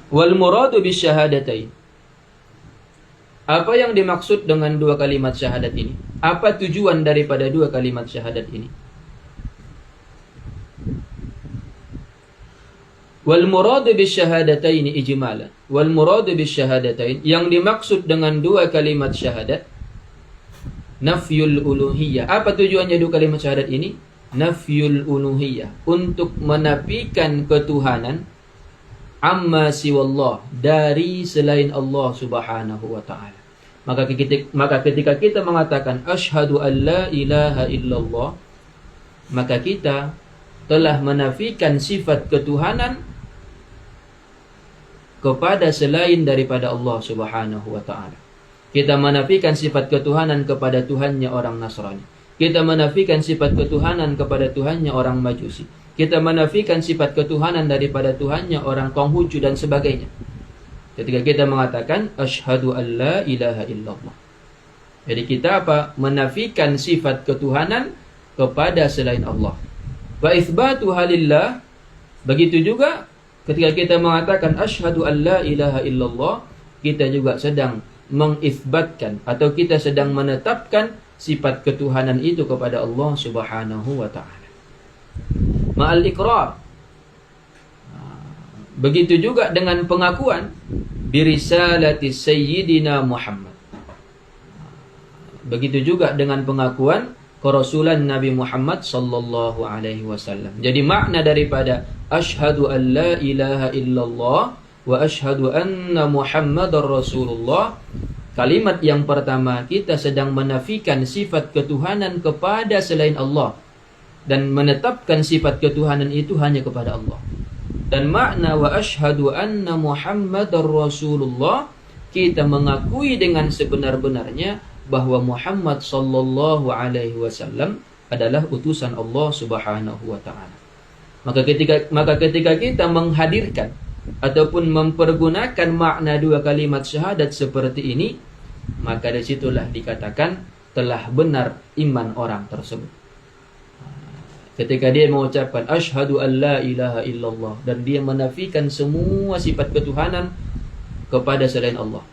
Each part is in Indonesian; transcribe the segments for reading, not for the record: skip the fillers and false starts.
Wal muradu bisyahadatain. Apa yang dimaksud dengan dua kalimat syahadat ini? Apa tujuan daripada dua kalimat syahadat ini? Wal muradu bisyahadatain ijmalan. Wal muradu bisyahadatain, yang dimaksud dengan dua kalimat syahadat, nafyul uluhiyah. Apa tujuannya dua kalimat syahadat ini? Nafyul uluhiyah, untuk menafikan ketuhanan amma siwallah, dari selain Allah subhanahu wa ta'ala. Maka ketika kita mengatakan asyhadu an la ilaha illallah, maka kita telah menafikan sifat ketuhanan kepada selain daripada Allah subhanahu wa ta'ala. Kita menafikan sifat ketuhanan kepada Tuhannya orang Nasrani. Kita menafikan sifat ketuhanan kepada Tuhannya orang Majusi. Kita menafikan sifat ketuhanan daripada Tuhannya orang Konghucu dan sebagainya. Ketika kita mengatakan asyhadu an la ilaha illallah. Jadi kita apa? Menafikan sifat ketuhanan kepada selain Allah. Wa itsbatu halillah. Begitu juga ketika kita mengatakan asyhadu an la ilaha illallah, kita juga sedang mengisbatkan atau kita sedang menetapkan sifat ketuhanan itu kepada Allah subhanahu wa ta'ala. Ma'al iqrar. Begitu juga dengan pengakuan birisalati sayyidina Muhammad. Begitu juga dengan pengakuan kerasulan Nabi Muhammad sallallahu alaihi wasallam. Jadi makna daripada asyhadu an la ilaha illallah wa asyhadu anna Muhammadar Rasulullah, kalimat yang pertama, kita sedang menafikan sifat ketuhanan kepada selain Allah dan menetapkan sifat ketuhanan itu hanya kepada Allah. Dan makna wa asyhadu anna Muhammadar Rasulullah, kita mengakui dengan sebenar-benarnya bahwa Muhammad sallallahu alaihi wasallam adalah utusan Allah subhanahu wa ta'ala. Maka ketika kita menghadirkan ataupun mempergunakan makna dua kalimat syahadat seperti ini, maka disitulah dikatakan telah benar iman orang tersebut. Ketika dia mengucapkan asyhadu an la ilaha illallah dan dia menafikan semua sifat ketuhanan kepada selain Allah,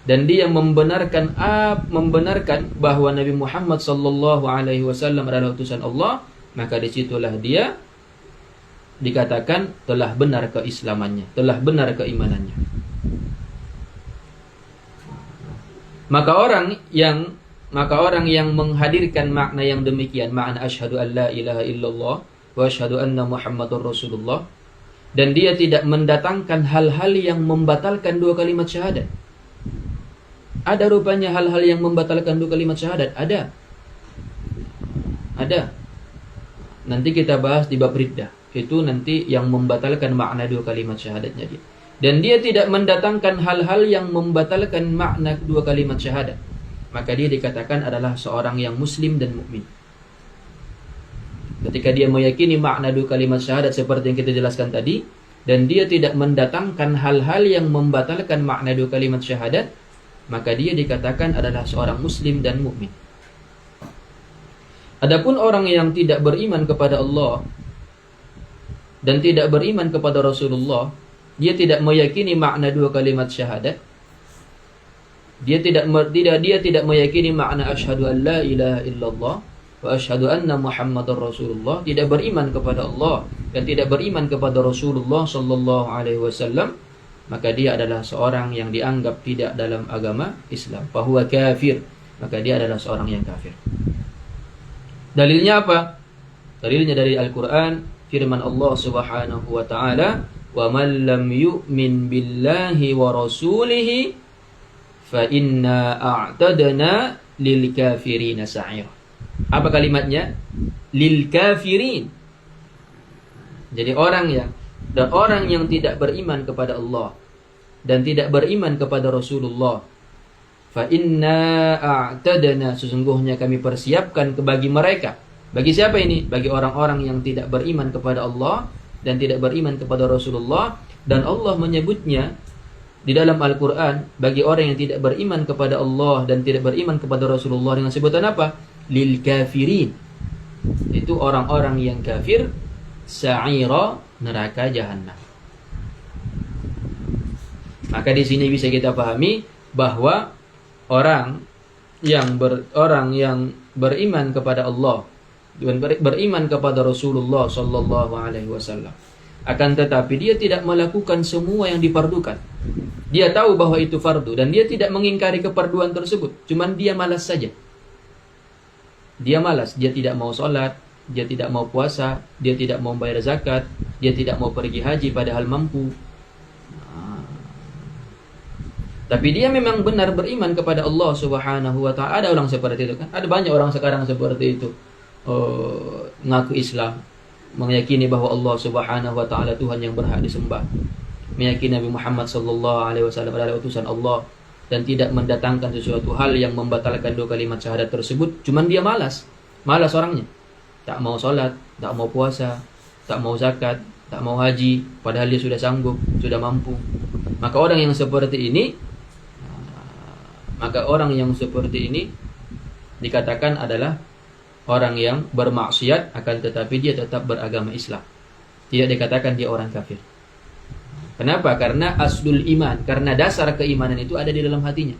dan dia membenarkan bahwa Nabi Muhammad sallallahu alaihi wasallam adalah utusan Allah, maka disitulah dia dikatakan telah benar keislamannya, telah benar keimanannya. Maka orang yang menghadirkan makna yang demikian, makna asyhadu an la ilaha illallah wa asyhadu anna Muhammadur Rasulullah, dan dia tidak mendatangkan hal-hal yang membatalkan dua kalimat syahadat. Ada rupanya hal-hal yang membatalkan dua kalimat syahadat? Ada. Nanti kita bahas di bab riddah. Itu nanti yang membatalkan makna dua kalimat syahadatnya dia. Dan dia tidak mendatangkan hal-hal yang membatalkan makna dua kalimat syahadat, maka dia dikatakan adalah seorang yang muslim dan mukmin. Ketika dia meyakini makna dua kalimat syahadat seperti yang kita jelaskan tadi, dan dia tidak mendatangkan hal-hal yang membatalkan makna dua kalimat syahadat, maka dia dikatakan adalah seorang muslim dan mukmin. Adapun orang yang tidak beriman kepada Allah dan tidak beriman kepada Rasulullah, dia tidak meyakini makna dua kalimat syahadat, dia tidak meyakini makna asyhadu an la ilaha illallah wa asyhadu anna Muhammadar Rasulullah, tidak beriman kepada Allah dan tidak beriman kepada Rasulullah sallallahu alaihi wasallam, maka dia adalah seorang yang dianggap tidak dalam agama Islam. Fahuwa kafir, maka dia adalah seorang yang kafir. Dalilnya apa? Dalilnya dari Al-Quran, firman Allah subhanahu wa ta'ala, wa man lam yu'min billahi wa rasulihi fa inna a'tadna lil kafirin sa'ira. Apa kalimatnya? Lil kafirin. Jadi orang yang tidak beriman kepada Allah dan tidak beriman kepada Rasulullah, fa inna a'tadna, sesungguhnya kami persiapkan bagi mereka. Bagi siapa ini? Bagi orang-orang yang tidak beriman kepada Allah dan tidak beriman kepada Rasulullah. Dan Allah menyebutnya di dalam Al-Quran bagi orang yang tidak beriman kepada Allah dan tidak beriman kepada Rasulullah dengan sebutan apa? Lil kafirin. Itu orang-orang yang kafir, sa'ira, neraka jahanam. Maka di sini bisa kita pahami bahwa orang yang beriman kepada Allah dan beriman kepada Rasulullah sallallahu alaihi wasallam, akan tetapi dia tidak melakukan semua yang difardukan. Dia tahu bahwa itu fardu dan dia tidak mengingkari kefarduan tersebut, cuman dia malas saja. Dia malas, dia tidak mau sholat, dia tidak mau puasa, dia tidak mau bayar zakat, dia tidak mau pergi haji padahal mampu. Tapi dia memang benar beriman kepada Allah Subhanahu wa ta'ala. Ada orang seperti itu kan? Ada banyak orang sekarang seperti itu. Ngaku Islam, meyakini bahwa Allah Subhanahu wa ta'ala Tuhan yang berhak disembah, meyakini Nabi Muhammad sallallahu alaihi wasallam adalah utusan Allah, dan tidak mendatangkan sesuatu hal yang membatalkan dua kalimat syahadat tersebut. Cuman dia malas orangnya. Tak mau sholat, tak mau puasa, tak mau zakat, tak mau haji, padahal dia sudah sanggup, sudah mampu. Maka orang yang seperti ini dikatakan adalah orang yang bermaksiat, akan tetapi dia tetap beragama Islam. Tidak dikatakan dia orang kafir. Kenapa? Karena aslul iman, karena dasar keimanan itu ada di dalam hatinya.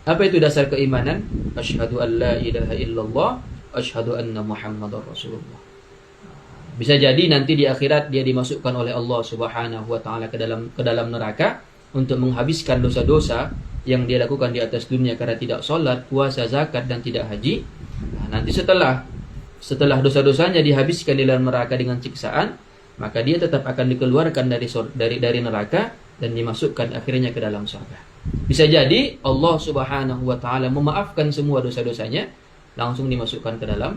Apa itu dasar keimanan? Asyhadu an la ilaha illallah, asyhadu anna Muhammadar Rasulullah. Bisa jadi nanti di akhirat dia dimasukkan oleh Allah Subhanahu wa taala ke dalam neraka untuk menghabiskan dosa-dosa yang dia lakukan di atas dunia karena tidak sholat, puasa, zakat dan tidak haji. Nanti setelah dosa-dosanya dihabiskan di dalam neraka dengan siksaan, maka dia tetap akan dikeluarkan dari neraka dan dimasukkan akhirnya ke dalam surga. Bisa jadi Allah Subhanahu wa taala memaafkan semua dosa-dosanya, langsung dimasukkan ke dalam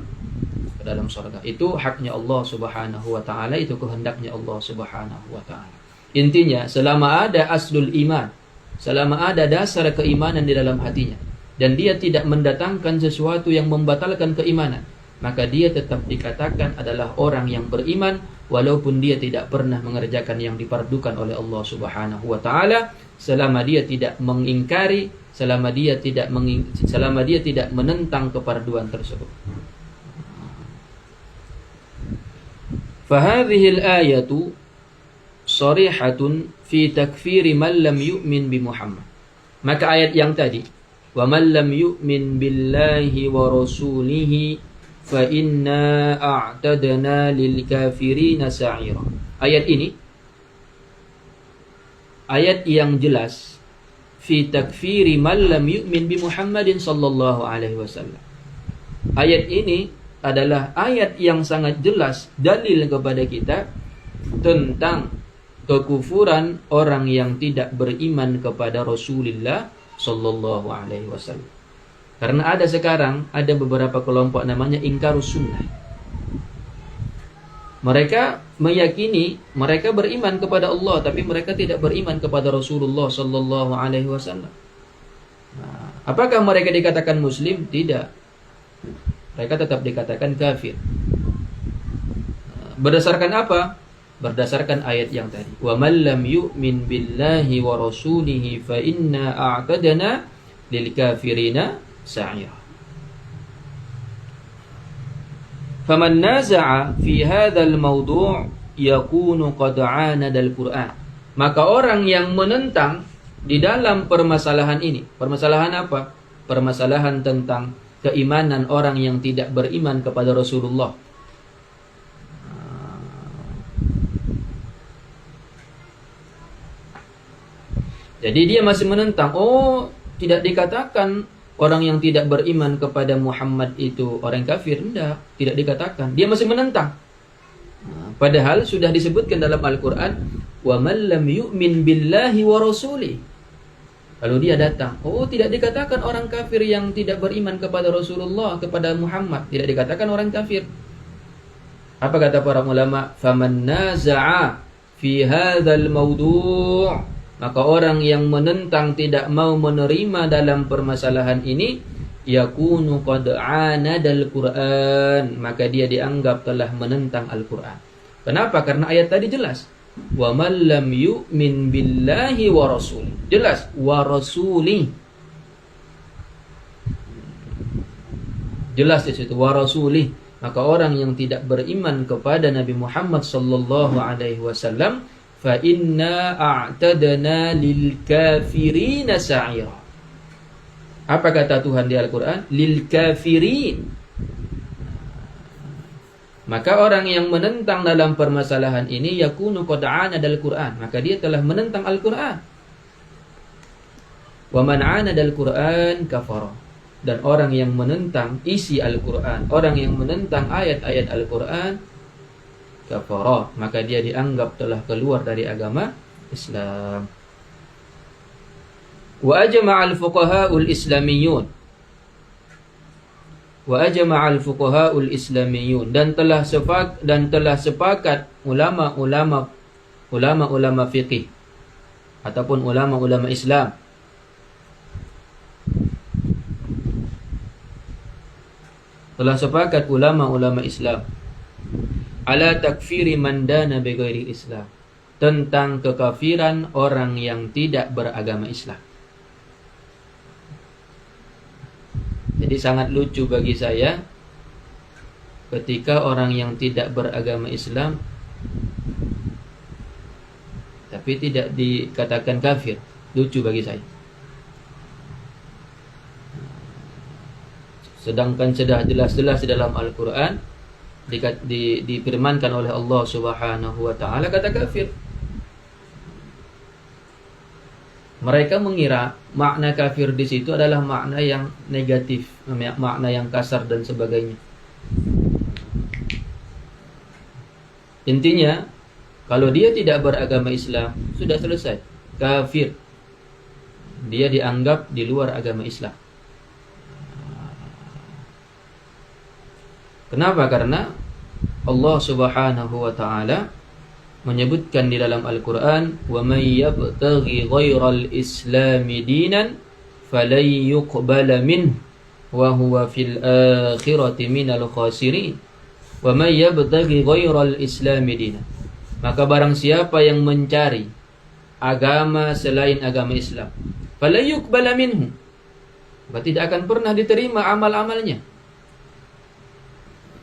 surga. Itu haknya Allah Subhanahu wa taala, itu kehendaknya Allah Subhanahu wa taala. Intinya, selama ada aslul iman, selama ada dasar keimanan di dalam hatinya, dan dia tidak mendatangkan sesuatu yang membatalkan keimanan, maka dia tetap dikatakan adalah orang yang beriman, walaupun dia tidak pernah mengerjakan yang difardukan oleh Allah Subhanahu wa taala, selama dia tidak mengingkari, selama dia tidak menentang kefarduan tersebut. Fahadhil ayatu sharihatun fi takfiri man lam yu'min bi Muhammad. Maka ayat yang tadi, wa man lam yu'min billahi wa rasulihi fa inna a'tadna lil kafirina sa'ira. Ayat ini ayat yang jelas fi takfiri man lam yu'min bi Muhammadin sallallahu alaihi wasallam. Ayat ini adalah ayat yang sangat jelas dalil kepada kita tentang kekufuran orang yang tidak beriman kepada Rasulullah sallallahu alaihi wasallam. Karena ada beberapa kelompok namanya ingkarus sunnah. Mereka meyakini mereka beriman kepada Allah, tapi mereka tidak beriman kepada Rasulullah sallallahu alaihi wasallam. Apakah mereka dikatakan muslim? Tidak. Mereka tetap dikatakan kafir. Berdasarkan apa? Berdasarkan ayat yang tadi. Wa man lam yu'min billahi wa rasulihi fa inna a'tadna lil kafirina sa'ira. Faman naza'a fi hadzal mawdu' yakunu qad 'anada al-Qur'an. Maka orang yang menentang di dalam permasalahan ini. Permasalahan apa? Permasalahan tentang keimanan orang yang tidak beriman kepada Rasulullah. Jadi dia masih menentang. Oh, tidak dikatakan orang yang tidak beriman kepada Muhammad itu orang kafir. Tidak dikatakan. Dia masih menentang. Padahal sudah disebutkan dalam Al-Quran, wa man lam yu'min billahi wa rasulih. Lalu dia datang. Oh, tidak dikatakan orang kafir yang tidak beriman kepada Rasulullah, kepada Muhammad. Tidak dikatakan orang kafir. Apa kata para ulama? Faman naza'a fi hadzal mawdu'. Maka orang yang menentang, tidak mau menerima dalam permasalahan ini, yakunu qad 'anadal Qur'an. Maka dia dianggap telah menentang Al-Quran. Kenapa? Karena ayat tadi jelas. Wa man lam yu'min billahi wa rasulih. Jelas, wa rasulih. Jelas di situ, wa rasulih. Maka orang yang tidak beriman kepada Nabi Muhammad sallallahu alaihi wasallam, fa inna a'tadna lil kafirina sa'ira. Apa kata Tuhan di Al-Quran? Lil kafirin. Maka orang yang menentang dalam permasalahan ini yakunu qad 'anada al-Quran, maka dia telah menentang Al-Quran. Wa man 'anada al-Quran kafara. Dan orang yang menentang isi Al-Quran, orang yang menentang ayat-ayat Al-Quran, kafara, maka dia dianggap telah keluar dari agama Islam. Wa ajma'al fuqaha'ul islamiyyun. Wa ajma'al fuqaha'ul islamiyyun, dan telah sepakat ulama-ulama fiqih ataupun ulama-ulama Islam ala takfiri man dana bighairi Islam, tentang kekafiran orang yang tidak beragama Islam. Jadi sangat lucu bagi saya ketika orang yang tidak beragama Islam tapi tidak dikatakan kafir. Lucu bagi saya. Sedangkan sudah jelas-jelas di dalam Al-Quran difirmankan oleh Allah Subhanahu wa taala kata kafir. Mereka mengira makna kafir di situ adalah makna yang negatif, makna yang kasar dan sebagainya. Intinya, kalau dia tidak beragama Islam, sudah selesai, kafir. Dia dianggap di luar agama Islam. Kenapa? Karena Allah Subhanahu wa taala menyebutkan di dalam Al-Quran, wa may yabtaghi ghairal islami dinan falan yuqbala minhu wa huwa fil akhirati minal khasirin. Wa may yabtaghi ghairal islami dinan, maka barang siapa yang mencari agama selain agama Islam, falan yuqbala minhu, maka tidak akan pernah diterima amal-amalnya.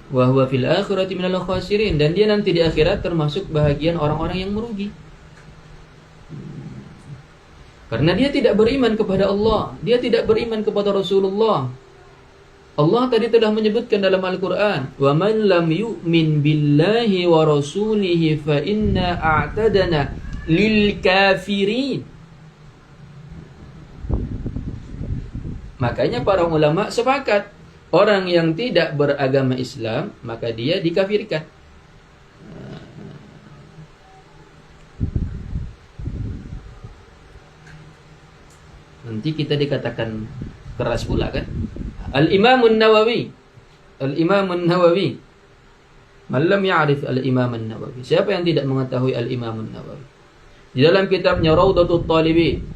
Wa huwa fil akhirati minal khasirin, dan dia nanti di akhirat termasuk bahagian orang-orang yang merugi. Karena dia tidak beriman kepada Allah, dia tidak beriman kepada Rasulullah. Allah tadi telah menyebutkan dalam Al-Quran, wa man lam yu'min billahi wa rasulihi fa inna a'tadna lil kafirin. Makanya para ulama sepakat, orang yang tidak beragama Islam, maka dia dikafirkan. Nanti kita dikatakan keras pula kan. Al-Imam An-Nawawi. Al-Imam An-Nawawi. Man lam ya'rif Al-Imam An-Nawawi. Siapa yang tidak mengetahui Al-Imam An-Nawawi? Di dalam kitabnya Rawdatul Talibin.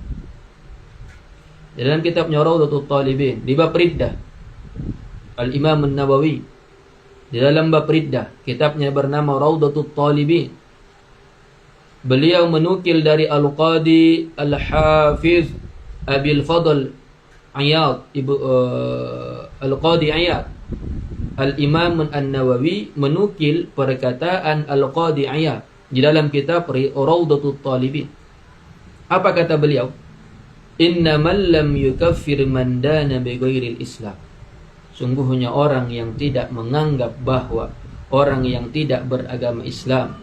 Di dalam kitabnya Rawdatul Talibin, di bab riddah, Al-Imam An-Nawawi di dalam bab riddah, kitabnya bernama Rawdatul Talibin, beliau menukil dari Al-Qadi Al-Hafiz Abil Fadl Iyad, Al-Qadi Iyad. Al-Imam An-Nawawi menukil perkataan Al-Qadi Iyad di dalam kitab Rawdatul Talibin. Apa kata beliau? Innamal lam yukaffir man dana bighairil Islam. Sungguhnya orang yang tidak menganggap bahwa orang yang tidak beragama Islam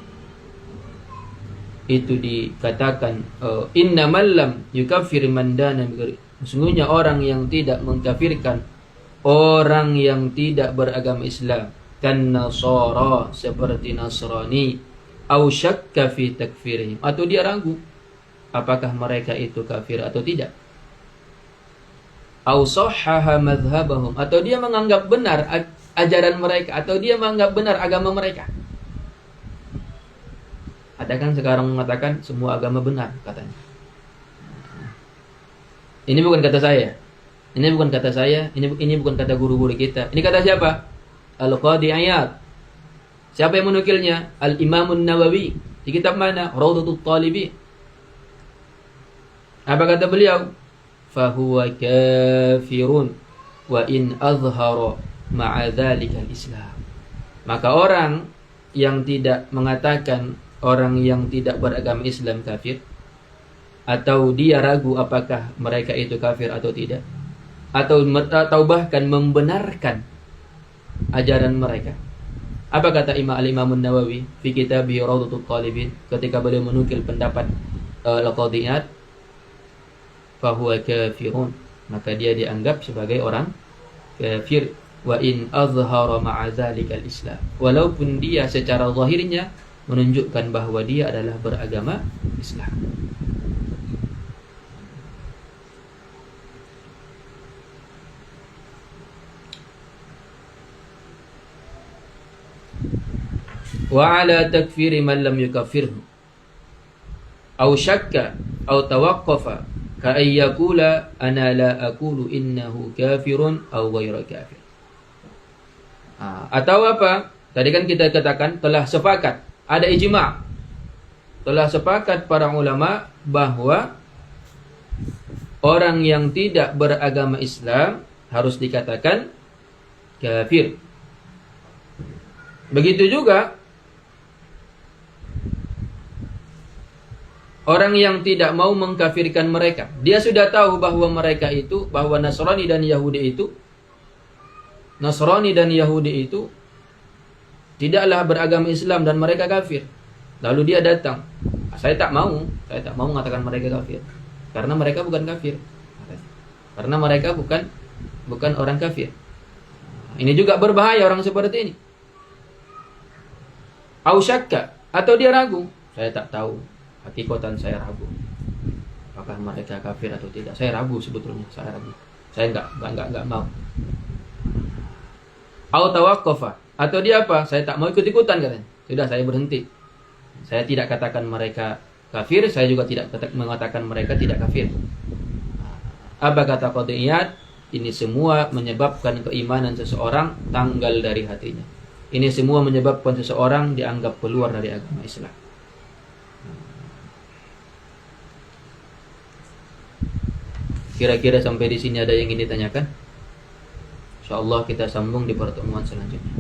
itu dikatakan innamal lam yukaffir man dana bighairil. Sungguhnya orang yang tidak mengkafirkan orang yang tidak beragama Islam, kan Nasara, seperti Nasrani, au syakka fi takfirihim, atau dia ragu apakah mereka itu kafir atau tidak, au sahhaha madhhabahum, atau dia menganggap benar ajaran mereka, atau dia menganggap benar agama mereka. Ada kan sekarang mengatakan semua agama benar katanya. Ini bukan kata saya. Ini bukan kata saya, ini bukan kata guru-guru kita. Ini kata siapa? Al-Qadi Iyad. Siapa yang menukilnya? Al-Imam An-Nawawi. Di kitab mana? Rawdatul Talibin. Apa kata beliau? Fahuwa kafirun wa in azhara ma'a dzalika al-Islam. Maka orang yang tidak mengatakan orang yang tidak beragama Islam kafir? Atau dia ragu apakah mereka itu kafir atau tidak? Atau bahkan membenarkan ajaran mereka? Apa kata Al-Imam An-Nawawi fi kitabih Rawdatul Talibin ketika beliau menukil pendapat Al-Qadhi Iyad, fahuwa kafirun, maka dia dianggap sebagai orang kafir, wa in azhara ma'a dzalikal Islam, walaupun dia secara zahirnya menunjukkan bahwa dia adalah beragama Islam. Wa ala takfiri man lam yukaffirhu aw syakka aw tawaqqafa ka ay yaqula ana la aqulu innahu kafirun aw ghairu kafir. Atau apa? Tadi kan kita katakan telah sepakat, ada ijma'. Telah sepakat para ulama bahwa orang yang tidak beragama Islam harus dikatakan kafir. Begitu juga orang yang tidak mau mengkafirkan mereka. Dia sudah tahu bahwa mereka itu, bahwa Nasrani dan Yahudi itu tidaklah beragama Islam dan mereka kafir. Lalu dia datang. Saya tak mau mengatakan mereka kafir. Karena mereka bukan kafir. Karena mereka bukan orang kafir. Ini juga berbahaya orang seperti ini. Au syakka, atau dia ragu. Saya tak tahu. Hakikatan saya ragu. Apakah mereka kafir atau tidak? Saya ragu sebetulnya. Saya ragu. Saya enggak mau. Au tawaqqafa, atau dia apa? Saya tak mau ikut-ikutan katanya. Sudah, saya berhenti. Saya tidak katakan mereka kafir, saya juga tidak mengatakan mereka tidak kafir. Apa kata Qadhi Iyad? Ini semua menyebabkan keimanan seseorang tanggal dari hatinya. Ini semua menyebabkan seseorang dianggap keluar dari agama Islam. Kira-kira sampai di sini ada yang ingin ditanyakan? InsyaAllah kita sambung di pertemuan selanjutnya.